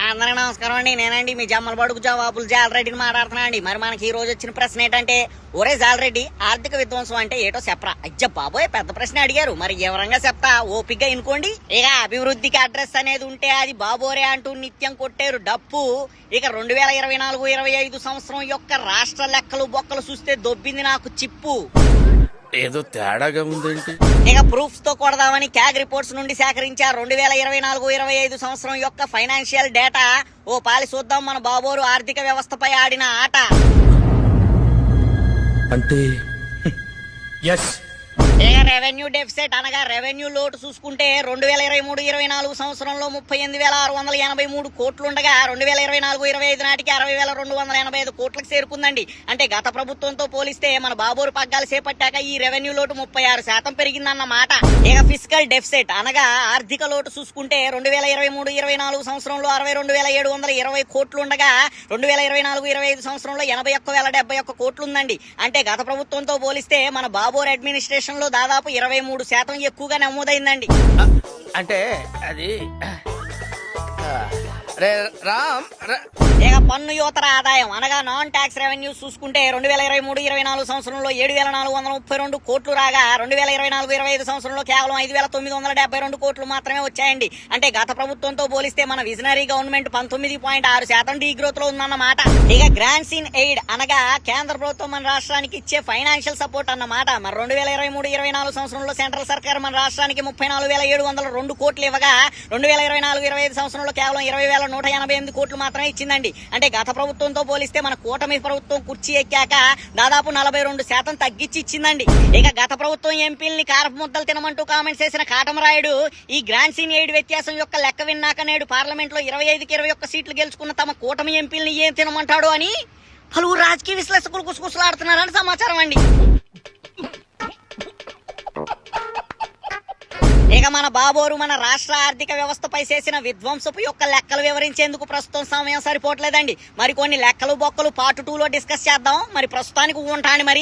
అందరికీ నమస్కారం అండి. నేనండి మీ జమ్మల బడుగు జవాబులు జాలరెడ్డిని మాట్లాడుతున్నా అండి. మరి మనకి ఈ రోజు వచ్చిన ప్రశ్న ఏంటంటే, ఒరే జాలరెడ్డి, ఆర్థిక విధ్వంసం అంటే ఏటో చెప్పరా? అజ్జ బాబోయ్, పెద్ద ప్రశ్న అడిగారు. మరి వివరంగా చెప్తా, ఓపిగ్గా ఇనుకోండి. ఇక అభివృద్ధికి అడ్రస్ అనేది ఉంటే అది బాబోరే అంటూ నిత్యం కొట్టేరు డప్పు. ఇక 2024-25 సంవత్సరం యొక్క రాష్ట్ర లెక్కలు బొక్కలు చూస్తే దొబ్బింది నాకు చిప్పు. ఏదో తేడాగా ఉందేంటి? ఇక ప్రూఫ్స్ తో కొడదామని క్యాగ్ రిపోర్ట్స్ నుండి సేకరించా 2024-25 సంవత్సరం యొక్క ఫైనాన్షియల్ డేటా. ఓ పాలి చూద్దాం మన బాబోరు ఆర్థిక వ్యవస్థపై ఆడిన ఆట. అంటే ఎస్. ఇక రెవెన్యూ డెఫిసిట్ అనగా రెవెన్యూ లోటు చూసుకుంటే 2023-24 సంవత్సరంలో 38,683 కోట్లుండగా 2024-25 నాటికి 60,285 కోట్లకు చేరుకుందండి. అంటే గత ప్రభుత్వంతో పోలిస్తే మన బాబోరు పగ్గాలు చేపట్టాక ఈ రెవెన్యూ లోటు 36% పెరిగిందన్నమాట. ఇక ఫిజికల్ డెఫిసిట్ అనగా ఆర్థిక లోటు చూసుకుంటే 2023-24 సంవత్సరంలో 62,720 కోట్లుండగా 2024-25 సంవత్సరంలో 81,071 కోట్లుందండి. అంటే గత ప్రభుత్వంతో పోలిస్తే మన బాబోరు అడ్మినిస్ట్రేషన్ లో దాదాపు 23% ఎక్కువగా నమోదైందండి. అంటే అది రామ్. ఇక పన్ను యువతర ఆదాయం అనగా నాన్ ట్యాక్స్ రెవెన్యూ చూసుకుంటే 2023-24 సంవత్సరంలో 7,432 కోట్లు రాగా 2024-25 సంవత్సరంలో కేవలం 5,972 కోట్లు మాత్రమే వచ్చాయండి. అంటే గత ప్రభుత్వంతో పోలిస్తే మన విజనరీ గవర్నమెంట్ 19.6% డీ గ్రోత్ లో ఉందన్నమాట. ఇక గ్రాంట్స్ ఇన్ ఎయిడ్ అనగా కేంద్ర ప్రభుత్వం మన రాష్ట్రానికి ఇచ్చే ఫైనాన్షియల్ సపోర్ట్ అన్నమాట. మరి 2023-24 సంవత్సరంలో సెంట్రల్ సర్కార్ మన రాష్ట్రానికి 34,702 కోట్లు ఇవ్వగా 2024-25 సంవత్సరంలో కేవలం 20,188 కోట్లు మాత్రమే ఇచ్చిందండి. అంటే గత ప్రభుత్వంతో పోలిస్తే మన కూటమి ప్రభుత్వం కుర్చీ ఎక్కాక దాదాపు 42% తగ్గించి ఇచ్చిందండి. ఇక గత ప్రభుత్వం ఎంపీలని కారపు ముద్దలు తినమంటూ కామెంట్స్ చేసిన కాటమరాయుడు ఈ గ్రాంట్స్ ఇన్ ఎయిడ్ వ్యత్యాసం యొక్క లెక్క విన్నాక నేడు పార్లమెంట్ లో 25కి 21 సీట్లు గెలుచుకున్న తమ కూటమి ఎంపీలని ఏం తినమంటాడు అని పలువురు రాజకీయ విశ్లేషకులు గుసగుసలాడుతున్నారని సమాచారం అండి. ఇక మన బాబోరు మన రాష్ట్ర ఆర్థిక వ్యవస్థపై చేసిన విధ్వంసపు యొక్క లెక్కలు వివరించేందుకు ప్రస్తుతం సమయం సరిపోవట్లేదండి. మరి కొన్ని లెక్కలు బొక్కలు పార్ట్ 2 లో డిస్కస్ చేద్దాం. మరి ప్రస్తుతానికి ఉంటాండి మరి.